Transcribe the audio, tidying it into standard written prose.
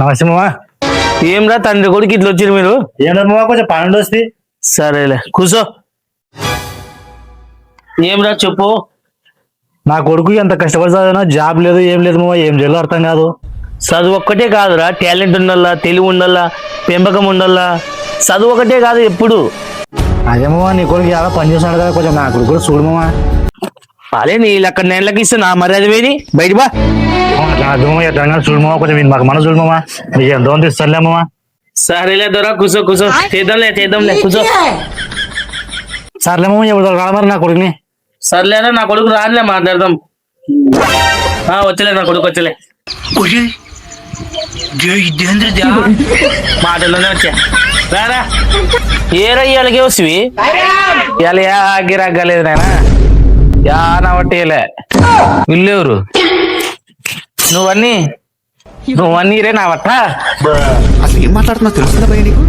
నమస్తే మామ. ఏంరా తండ్రి కొడుకు ఇట్లా వచ్చారు మీరు? ఏం లేదు మామ, కొంచెం పన్నెండు వస్తే. సరేలే కూర్చో. ఏంరా చెప్పు. నా కొడుకు ఎంత కష్టపడి చదివినా జాబ్ లేదు, ఏం లేదు మామ. ఏం చేయాలో అర్థం కాదు. చదువు ఒక్కటే కాదురా, టాలెంట్ ఉండాలా, తెలివి ఉండాలా, పెంపకం ఉండాలా. చదువు ఒకటే కాదు ఎప్పుడు. అదే మామ, నీ కొడుకు ఎలా పని చేస్తున్నాడు కదా, కొంచెం నా కొడుకు కూడా చూడు మామ. అదే నీ లెక్క నెలకి ఇస్తే నా మర్యాద వేది బయట బా. చూడు మామ, కొంచెం వీని మాకు మన చూడు మామ. నీకు ఎంత ఉంది ఇస్తానులే మామ. సరేలే దొరా కూర్చో కూర్చో. చేద్దాంలే కూర్చో. సర్లే మామ, ఎప్పుడు రాడు మరి నా కొడుకుని. సర్లేరా నా కొడుకు రానిలే మాట్లాడదాం. వచ్చలే నా కొడుకు వచ్చలే. మాటల్లోనే వచ్చా. రారా ఏరా ఇవాళకి వస్తువి? ఇవాళ యా గిరాగ్గలేదు నాయన, యా నవట్టేలే. వీళ్ళెవరు? నువ్వన్నీ రే నా వట్ట. అసలు ఏం మాట్లాడుతున్నా తెలుస్తుందా భయ నీకు?